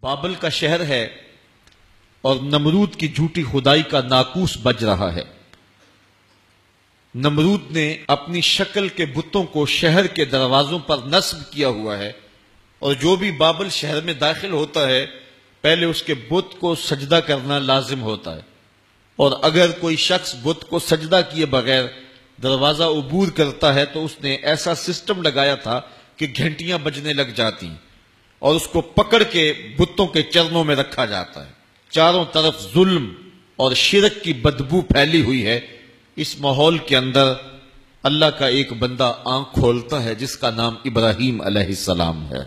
بابل کا شہر ہے اور نمرود کی جھوٹی خدائی کا ناقوس بج رہا ہے۔ نمرود نے اپنی شکل کے بتوں کو شہر کے دروازوں پر نصب کیا ہوا ہے، اور جو بھی بابل شہر میں داخل ہوتا ہے پہلے اس کے بت کو سجدہ کرنا لازم ہوتا ہے، اور اگر کوئی شخص بت کو سجدہ کیے بغیر دروازہ عبور کرتا ہے تو اس نے ایسا سسٹم لگایا تھا کہ گھنٹیاں بجنے لگ جاتی ہیں اور اس کو پکڑ کے بتوں کے چرنوں میں رکھا جاتا ہے۔ چاروں طرف ظلم اور شرک کی بدبو پھیلی ہوئی ہے۔ اس ماحول کے اندر اللہ کا ایک بندہ آنکھ کھولتا ہے جس کا نام ابراہیم علیہ السلام ہے،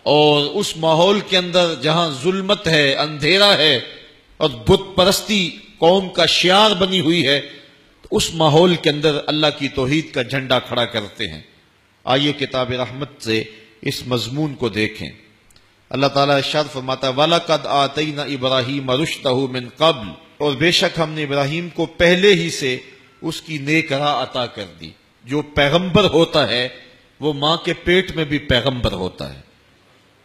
اور اس ماحول کے اندر جہاں ظلمت ہے، اندھیرا ہے اور بت پرستی قوم کا شعار بنی ہوئی ہے، تو اس ماحول کے اندر اللہ کی توحید کا جھنڈا کھڑا کرتے ہیں۔ آئیے کتاب رحمت سے اس مضمون کو دیکھیں۔ اللہ تعالیٰ ارشاد فرماتا ہے وَلَقَدْ آتَيْنَا إِبْرَاهِيمَ رُشْدَهُ مِنْ قَبْلُ، اور بے شک ہم نے ابراہیم کو پہلے ہی سے اس کی نیک راہ عطا کر دی۔ جو پیغمبر ہوتا ہے وہ ماں کے پیٹ میں بھی پیغمبر ہوتا ہے،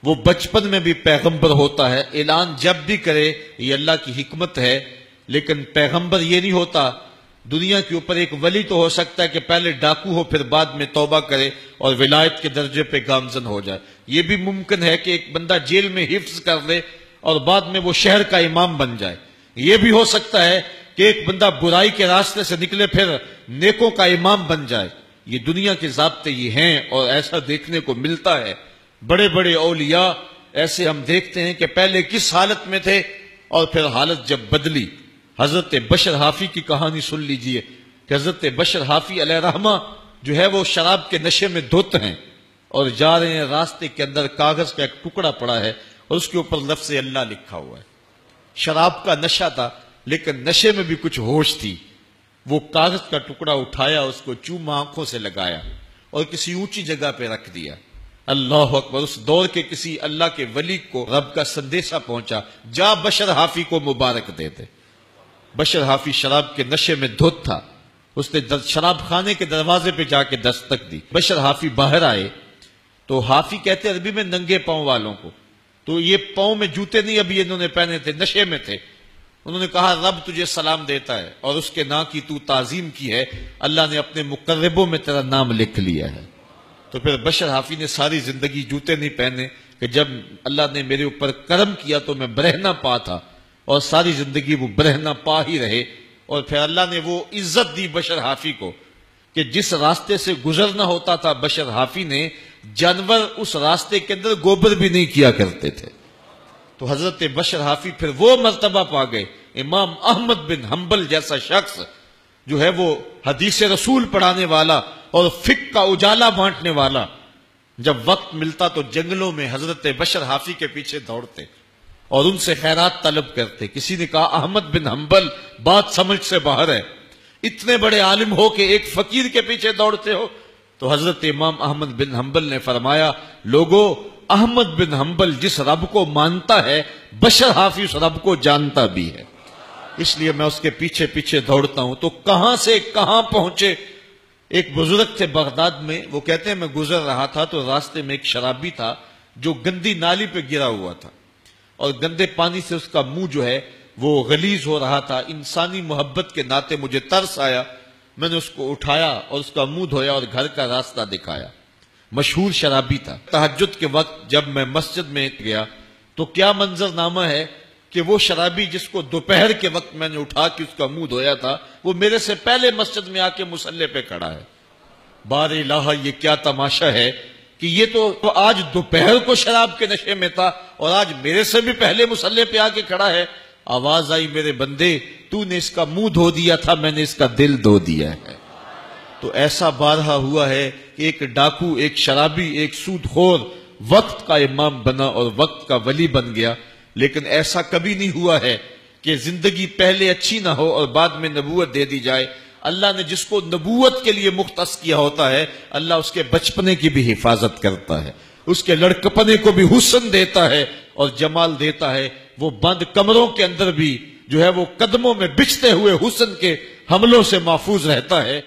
وہ بچپن میں بھی پیغمبر ہوتا ہے۔ اعلان جب بھی کرے یہ اللہ کی حکمت ہے، لیکن پیغمبر یہ نہیں ہوتا۔ دنیا کے اوپر ایک ولی تو ہو سکتا ہے کہ پہلے ڈاکو ہو پھر بعد میں توبہ کرے اور ولایت کے درجے پہ گامزن ہو جائے۔ یہ بھی ممکن ہے کہ ایک بندہ جیل میں حفظ کر لے اور بعد میں وہ شہر کا امام بن جائے۔ یہ بھی ہو سکتا ہے کہ ایک بندہ برائی کے راستے سے نکلے پھر نیکوں کا امام بن جائے۔ یہ دنیا کے ضابطے یہ ہیں اور ایسا دیکھنے کو ملتا ہے۔ بڑے بڑے اولیاء ایسے ہم دیکھتے ہیں کہ پہلے کس حالت میں تھے اور پھر حالت جب بدلی۔ حضرت بشر حافی کی کہانی سن لیجئے کہ حضرت بشر حافی علیہ رحمہ جو ہے وہ شراب کے نشے میں دھت ہیں اور جا رہے ہیں، راستے کے اندر کاغذ کا ایک ٹکڑا پڑا ہے اور اس کے اوپر لفظ اللہ لکھا ہوا ہے۔ شراب کا نشہ تھا لیکن نشے میں بھی کچھ ہوش تھی۔ وہ کاغذ کا ٹکڑا اٹھایا، اس کو چوما آنکھوں سے لگایا اور کسی اونچی جگہ پہ رکھ دیا۔ اللہ اکبر! اس دور کے کسی اللہ کے ولی کو رب کا سندیشہ پہنچا، جا بشر حافی کو مبارک دے دے۔ بشر حافی شراب کے نشے میں دھت تھا، اس نے شراب خانے کے دروازے پہ جا کے دستک دی۔ بشر حافی باہر آئے تو حافی کہتے عربی میں ننگے پاؤں والوں کو، تو یہ پاؤں میں جوتے نہیں ابھی انہوں نے پہنے تھے، نشے میں تھے۔ انہوں نے کہا رب تجھے سلام دیتا ہے اور اس کے نا کی تو تعظیم کی ہے، اللہ نے اپنے مقربوں میں تیرا نام لکھ لیا ہے۔ تو پھر بشر حافی نے ساری زندگی جوتے نہیں پہنے کہ جب اللہ نے میرے اوپر کرم کیا تو میں برہنہ پا تھا، اور ساری زندگی وہ برہنہ پا ہی رہے۔ اور پھر اللہ نے وہ عزت دی بشر حافی کو کہ جس راستے سے گزرنا ہوتا تھا بشر حافی نے، جانور اس راستے کے اندر گوبر بھی نہیں کیا کرتے تھے۔ تو حضرت بشر حافی پھر وہ مرتبہ پا گئے۔ امام احمد بن حنبل جیسا شخص جو ہے وہ حدیث رسول پڑھانے والا اور فقہ کا اجالا بانٹنے والا، جب وقت ملتا تو جنگلوں میں حضرت بشر حافی کے پیچھے دوڑتے اور ان سے خیرات طلب کرتے۔ کسی نے کہا احمد بن حنبل بات سمجھ سے باہر ہے، اتنے بڑے عالم ہو کہ ایک فقیر کے پیچھے دوڑتے ہو؟ تو حضرت امام احمد بن حنبل نے فرمایا لوگو، احمد بن حنبل جس رب کو مانتا ہے بشر حافی اس رب کو جانتا بھی ہے، اس لیے میں اس کے پیچھے پیچھے دوڑتا ہوں۔ تو کہاں سے کہاں پہنچے۔ ایک بزرگ تھے بغداد میں، وہ کہتے ہیں میں گزر رہا تھا تو راستے میں ایک شرابی تھا جو گندی نالی پہ گرا ہوا تھا اور گندے پانی سے اس کا منہ جو ہے وہ غلیظ ہو رہا تھا۔ انسانی محبت کے ناطے مجھے ترس آیا، میں نے اس کو اٹھایا اور اس کا منہ دھویا اور گھر کا راستہ دکھایا۔ مشہور شرابی تھا۔ تہجد کے وقت جب میں مسجد میں گیا تو کیا منظر نامہ ہے کہ وہ شرابی جس کو دوپہر کے وقت میں نے اٹھا کے اس کا منہ دھویا تھا، وہ میرے سے پہلے مسجد میں آ کے مصلی پہ کھڑا ہے۔ بار الہ، یہ کیا تماشا ہے کہ یہ تو آج دوپہر کو شراب کے نشے میں تھا اور آج میرے سے بھی پہلے مصلی پہ آ کے کھڑا ہے۔ آواز آئی میرے بندے، تو نے اس کا منہ دھو دیا تھا، میں نے اس کا دل دھو دیا ہے۔ تو ایسا بارہا ہوا ہے کہ ایک ڈاکو، ایک شرابی، ایک سود خور وقت کا امام بنا اور وقت کا ولی بن گیا، لیکن ایسا کبھی نہیں ہوا ہے کہ زندگی پہلے اچھی نہ ہو اور بعد میں نبوت دے دی جائے۔ اللہ نے جس کو نبوت کے لیے مختص کیا ہوتا ہے، اللہ اس کے بچپنے کی بھی حفاظت کرتا ہے، اس کے لڑکپنے کو بھی حسن دیتا ہے اور جمال دیتا ہے۔ وہ بند کمروں کے اندر بھی جو ہے وہ قدموں میں بچھتے ہوئے حسن کے حملوں سے محفوظ رہتا ہے۔